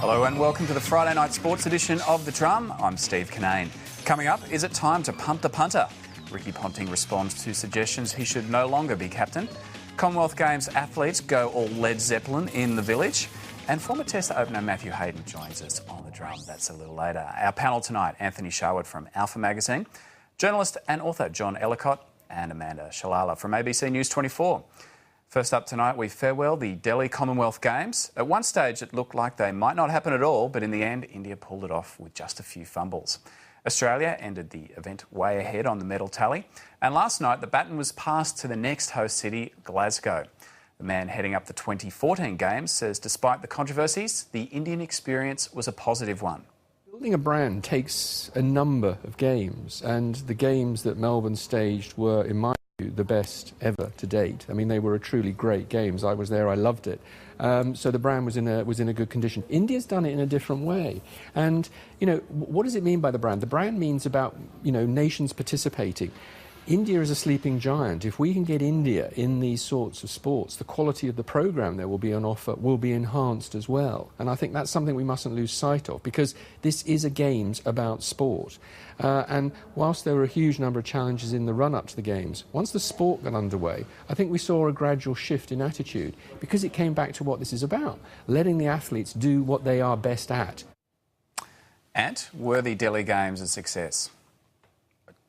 Hello and welcome to the Friday night sports edition of The Drum. I'm Steve Cannane. Coming up, is it time to punt the punter? Ricky Ponting responds to suggestions he should no longer be captain. Commonwealth Games athletes go all Led Zeppelin in the village. And former Test opener Matthew Hayden joins us on The Drum. That's a little later. Our panel tonight, Anthony Sharwood from Alpha Magazine, journalist and author John Ellicott, and Amanda Shalala from ABC News 24. First up tonight, we farewell the Delhi Commonwealth Games. At one stage, it looked like they might not happen at all, but in the end, India pulled it off with just a few fumbles. Australia ended the event way ahead on the medal tally. And last night, the baton was passed to the next host city, Glasgow. The man heading up the 2014 Games says despite the controversies, the Indian experience was a positive one. Building a brand takes a number of games, and the games that Melbourne staged were, in my view, the best ever to date. I mean, they were a truly great games. I was there, I loved it. So the brand was in a good condition. India's done it in a different way. And, you know, what does it mean by the brand? The brand means about, you know, nations participating. India is a sleeping giant. If we can get India in these sorts of sports, the quality of the programme there will be on offer will be enhanced as well. And I think that's something we mustn't lose sight of, because this is a Games about sport. And whilst there were a huge number of challenges in the run-up to the Games, once the sport got underway, I think we saw a gradual shift in attitude, because it came back to what this is about, letting the athletes do what they are best at. And were the Delhi Games a success?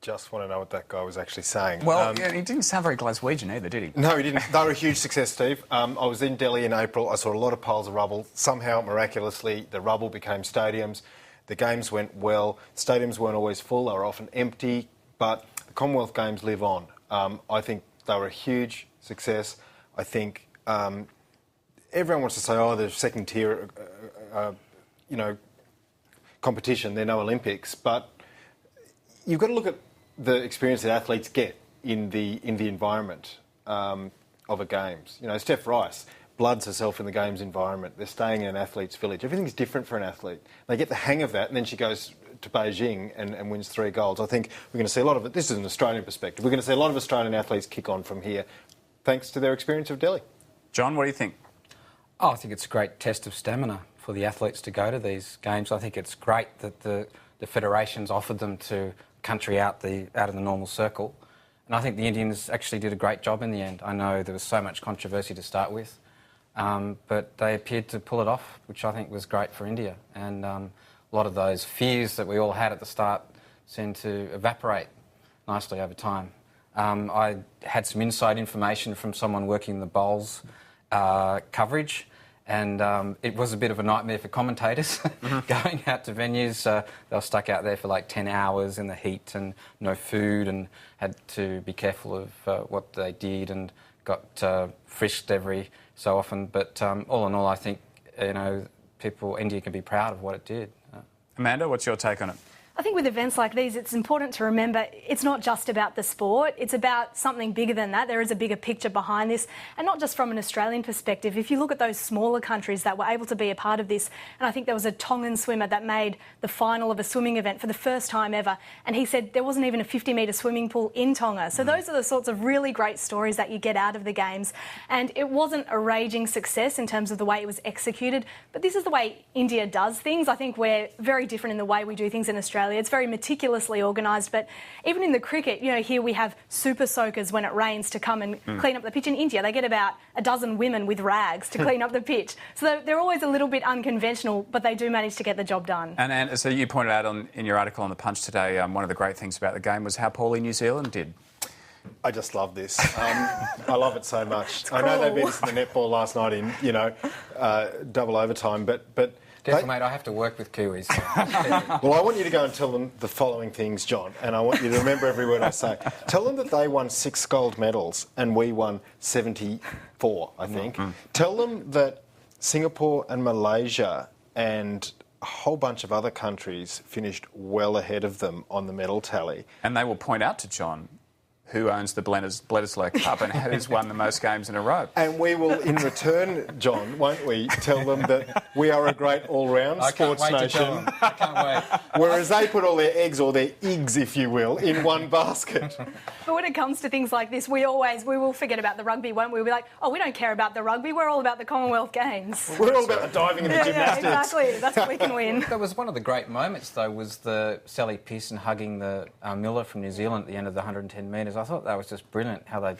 Just want to know what that guy was actually saying. Well, yeah, he didn't sound very Glaswegian either, did he? No, he didn't. They were a huge success, Steve. I was in Delhi in April. I saw a lot of piles of rubble. Somehow, miraculously, the rubble became stadiums. The games went well. Stadiums weren't always full. They were often empty. But the Commonwealth Games live on. I think they were a huge success. I think everyone wants to say, oh, they're second-tier, competition. They're no Olympics. But you've got to look at the experience that athletes get in the environment of a Games. You know, Steph Rice bloods herself in the Games environment. They're staying in an athlete's village. Everything's different for an athlete. They get the hang of that, and then she goes to Beijing and wins 3 golds. I think we're going to see a lot of it. This is an Australian perspective. We're going to see a lot of Australian athletes kick on from here, thanks to their experience of Delhi. John, what do you think? Oh, I think it's a great test of stamina for the athletes to go to these Games. I think it's great that the federations offered them to country out of the normal circle. And I think the Indians actually did a great job in the end. I know there was so much controversy to start with, but they appeared to pull it off, which I think was great for India. And a lot of those fears that we all had at the start seemed to evaporate nicely over time. I had some inside information from someone working the bowls coverage, and it was a bit of a nightmare for commentators going out to venues. They were stuck out there for like 10 hours in the heat and no food, and had to be careful of what they did, and got frisked every so often. But all in all, I think, you know, India can be proud of what it did. Amanda, what's your take on it? I think with events like these, it's important to remember it's not just about the sport. It's about something bigger than that. There is a bigger picture behind this, and not just from an Australian perspective. If you look at those smaller countries that were able to be a part of this, and I think there was a Tongan swimmer that made the final of a swimming event for the first time ever, and he said there wasn't even a 50-metre swimming pool in Tonga. So those are the sorts of really great stories that you get out of the Games. And it wasn't a raging success in terms of the way it was executed, but this is the way India does things. I think we're very different in the way we do things in Australia. It's very meticulously organised, but even in the cricket, you know, here we have super soakers when it rains to come and clean up the pitch. In India, they get about a dozen women with rags to clean up the pitch. So they're always a little bit unconventional, but they do manage to get the job done. And so you pointed out in your article on The Punch today, one of the great things about the game was how poorly New Zealand did. I just love this. I love it so much. I know they beat us in the netball last night in, double overtime, but Careful, mate, I have to work with Kiwis. Well, I want you to go and tell them the following things, John, and I want you to remember every word I say. Tell them that they won 6 gold medals and we won 74, I think. Tell them that Singapore and Malaysia and a whole bunch of other countries finished well ahead of them on the medal tally. And they will point out to John who owns the Bledisloe Cup and who's won the most games in a row. And we will, in return, John, won't we, tell them that we are a great all-round sports nation. I can't wait. Whereas they put all their eggs, or their eggs, if you will, in one basket. But when it comes to things like this, we will forget about the rugby, won't we? We'll be like, oh, we don't care about the rugby. We're all about the Commonwealth Games. We're all about the diving and the gymnastics. Yeah, exactly. That's what we can win. That was one of the great moments, though, was the Sally Pearson hugging the Miller from New Zealand at the end of the 110 metres. I thought that was just brilliant, how they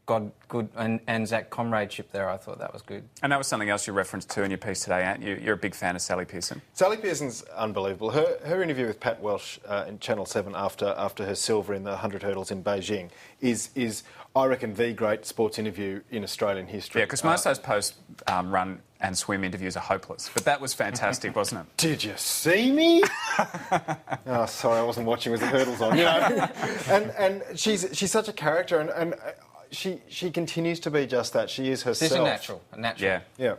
got good Anzac comradeship there. I thought that was good. And that was something else you referenced to in your piece today, aren't you? You're a big fan of Sally Pearson. Sally Pearson's unbelievable. Her interview with Pat Welsh in Channel 7 after her silver in the 100 hurdles in Beijing is I reckon, the great sports interview in Australian history. Yeah, because most of those post-run and swim interviews are hopeless. But that was fantastic, wasn't it? Did you see me? Oh, sorry, I wasn't watching with the hurdles on. You know, and she's such a character, and she continues to be just that. She is herself. She's a natural. Yeah.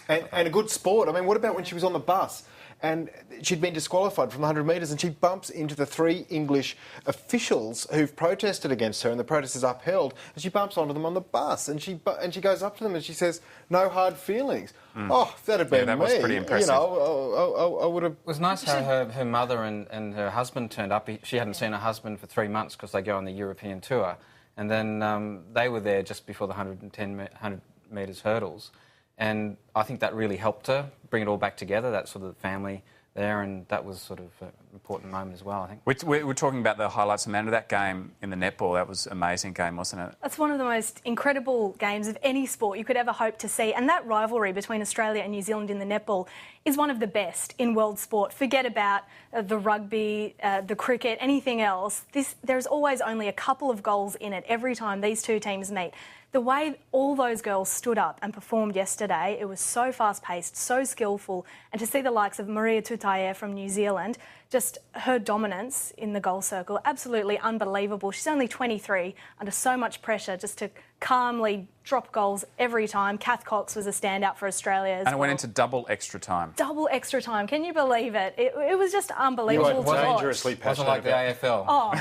And a good sport. I mean, what about when she was on the bus? And she'd been disqualified from the 100 metres, and she bumps into the 3 English officials who've protested against her, and the protest is upheld, and she bumps onto them on the bus, and she goes up to them and she says, "No hard feelings." Oh, if that had been that me, was pretty impressive. you know, I would have... It was nice how her mother and her husband turned up. She hadn't seen her husband for 3 months because they go on the European tour, and then they were there just before the 100 metres hurdles. And I think that really helped her bring it all back together, that sort of family there, and that was sort of an important moment as well, I think. We were talking about the highlights, Amanda, that game in the netball. That was an amazing game, wasn't it? That's one of the most incredible games of any sport you could ever hope to see. And that rivalry between Australia and New Zealand in the netball is one of the best in world sport. Forget about the rugby, the cricket, anything else. There's always only a couple of goals in it every time these two teams meet. The way all those girls stood up and performed yesterday, it was so fast-paced, so skillful, and to see the likes of Maria Tutaia from New Zealand, just her dominance in the goal circle, absolutely unbelievable. She's only 23, under so much pressure, just to calmly drop goals every time. Kath Cox was a standout for Australia as well. And it went into double extra time. Double extra time. Can you believe it? It was just unbelievable to watch. Dangerously passionate. Wasn't like the AFL. Oh.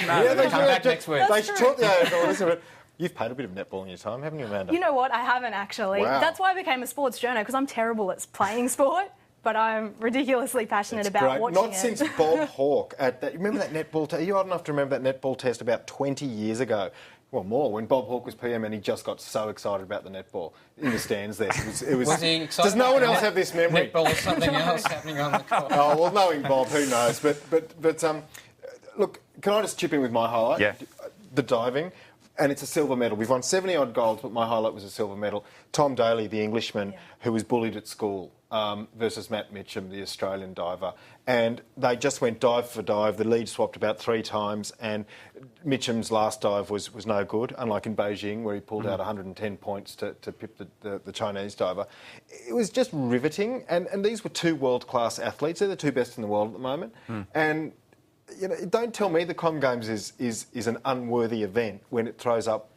No, they come back next week. They taught the AFL. You've played a bit of netball in your time, haven't you, Amanda? You know what? I haven't actually. Wow. That's why I became a sports journo, because I'm terrible at playing sport, but I'm ridiculously passionate about watching Not since Bob Hawke at that. Remember that netball test? Are you old enough to remember that netball test about 20 years ago? Well, more, when Bob Hawke was PM and he just got so excited about the netball in the stands there. Was he excited? Does no one else have this memory? Netball or something else happening on the court? Oh, well, knowing Bob, who knows? But look, can I just chip in with my highlight? Yeah. The diving. And it's a silver medal. We've won 70-odd golds, but my highlight was a silver medal. Tom Daley, the Englishman, who was bullied at school, versus Matt Mitcham, the Australian diver. And they just went dive for dive. The lead swapped about 3 times, and Mitcham's last dive was no good, unlike in Beijing, where he pulled out 110 points to pip the Chinese diver. It was just riveting. And these were 2 world-class athletes. They're the 2 best in the world at the moment. And... you know, don't tell me the Com Games is an unworthy event when it throws up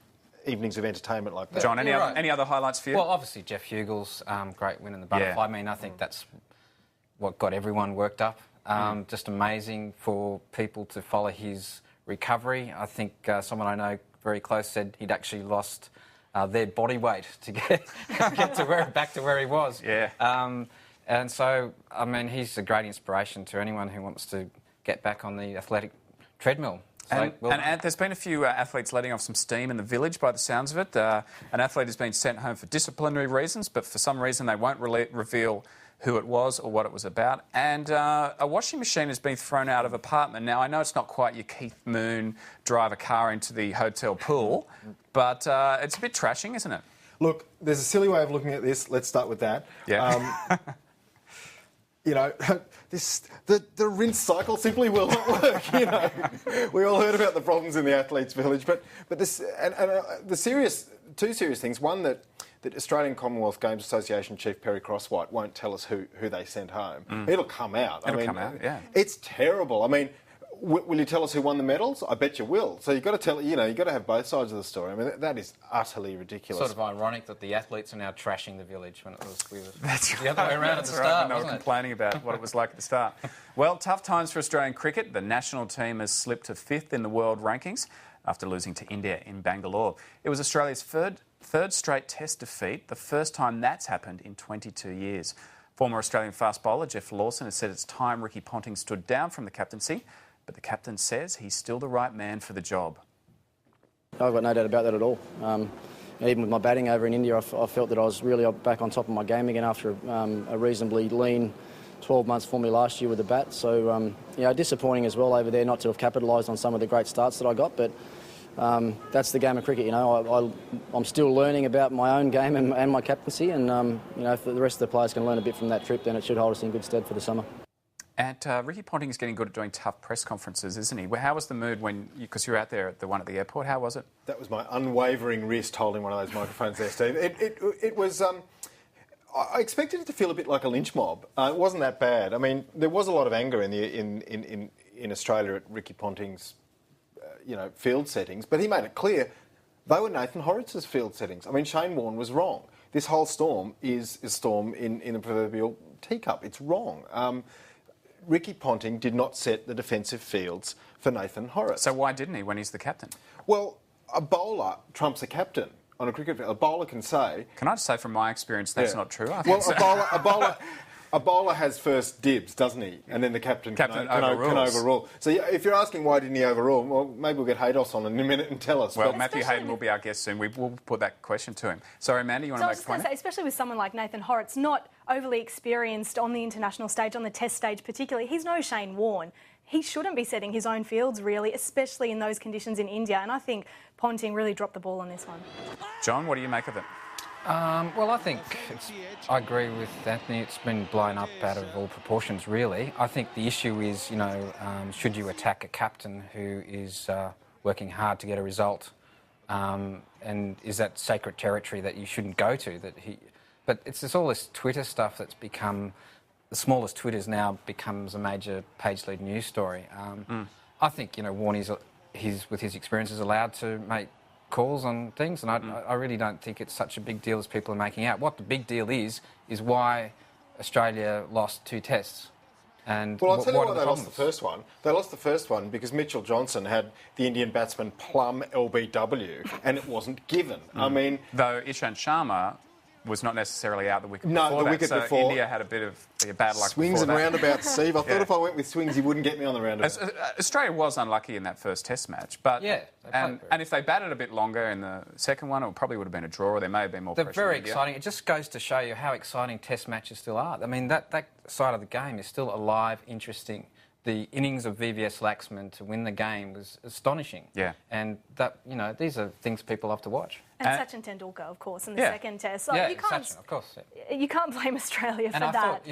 evenings of entertainment like that. John, any other highlights for you? Well, obviously Jeff Hugel's great win in the butterfly. Yeah. I mean, I think that's what got everyone worked up. Just amazing for people to follow his recovery. I think someone I know very close said he'd actually lost their body weight to get back to where he was. Yeah. And so, I mean, he's a great inspiration to anyone who wants to get back on the athletic treadmill. So, and there's been a few athletes letting off some steam in the village by the sounds of it. An athlete has been sent home for disciplinary reasons, but for some reason they won't reveal who it was or what it was about. And a washing machine has been thrown out of an apartment. Now, I know it's not quite your Keith Moon drive a car into the hotel pool, but it's a bit trashing, isn't it? Look, there's a silly way of looking at this. Let's start with that. Yeah. You know, the rinse cycle simply will not work. You know, we all heard about the problems in the athletes' village, but this and the two serious things. One, that Australian Commonwealth Games Association Chief Perry Crosswhite won't tell us who they sent home. It'll come out. It'll come out. Yeah, it's terrible. I mean, will you tell us who won the medals? I bet you will. So you've got to tell. You know, you've got to have both sides of the story. I mean, that is utterly ridiculous. Sort of ironic that the athletes are now trashing the village when it was the other way around at the start. They were complaining about what it was like at the start. Well, tough times for Australian cricket. The national team has slipped to 5th in the world rankings. after losing to India in Bangalore. It was Australia's third straight Test defeat, the first time that's happened in 22 years. Former Australian fast bowler Geoff Lawson has said it's time Ricky Ponting stood down from the captaincy, but the captain says he's still the right man for the job. I've got no doubt about that at all. Even with my batting over in India, I felt that I was really back on top of my game again after a reasonably lean 12 months for me last year with the bat. So, disappointing as well over there not to have capitalised on some of the great starts that I got. But that's the game of cricket, I'm still learning about my own game and my captaincy. And, if the rest of the players can learn a bit from that trip, then it should hold us in good stead for the summer. And Ricky Ponting is getting good at doing tough press conferences, isn't he? How was the mood because you were out there at the one at the airport? How was it? That was my unwavering wrist holding one of those microphones there, Steve. It was. I expected it to feel a bit like a lynch mob. It wasn't that bad. I mean, there was a lot of anger in Australia at Ricky Ponting's, field settings, but he made it clear they were Nathan Horitz's field settings. I mean, Shane Warne was wrong. This whole storm is a storm in the proverbial teacup. It's wrong. Ricky Ponting did not set the defensive fields for Nathan Horitz. So why didn't he when he's the captain? Well, a bowler trumps a captain on a cricket field. A bowler can say... Can I just say from my experience that's not true? A bowler has first dibs, doesn't he? And then the captain can overrule. So if you're asking why didn't he overrule, well, maybe we'll get Haydos on in a minute and tell us. Well, Matthew Hayden will be our guest soon. We'll put that question to him. Sorry, Amanda, you want to make a point? Say, especially with someone like Nathan Horitz's not overly experienced on the international stage, on the Test stage particularly. He's no Shane Warne. He shouldn't be setting his own fields, really, especially in those conditions in India. And I think Ponting really dropped the ball on this one. John, what do you make of it? I think I agree with Anthony. It's been blown up out of all proportions, really. I think the issue is, should you attack a captain who is working hard to get a result, and is that sacred territory that you shouldn't go to? But it's just all this Twitter stuff that's become the smallest Twitters now becomes a major page lead news story. I think Warne with his experience is allowed to make calls on things, and I really don't think it's such a big deal as people are making out. What the big deal is why Australia lost 2 tests. And well, I'll tell you why they lost the first one. They lost the first one because Mitchell Johnson had the Indian batsman plumb LBW, and it wasn't given. I mean, though Ishant Sharma was not necessarily out the wicket before the wicket so before. India had a bit of bad luck swings before and that. roundabouts, Steve. I thought if I went with swings, he wouldn't get me on the roundabout. Australia was unlucky in that first Test match, but and if they batted a bit longer in the second one, it probably would have been a draw, or there may have been more pressure. They're very exciting. It just goes to show you how exciting Test matches still are. I mean, that side of the game is still alive, interesting. The innings of VVS Laxman to win the game was astonishing. Yeah. And that, these are things people have to watch. And Sachin Tendulkar, of course, in the second Test. So you can't, Sachin, of course. You can't blame Australia for that.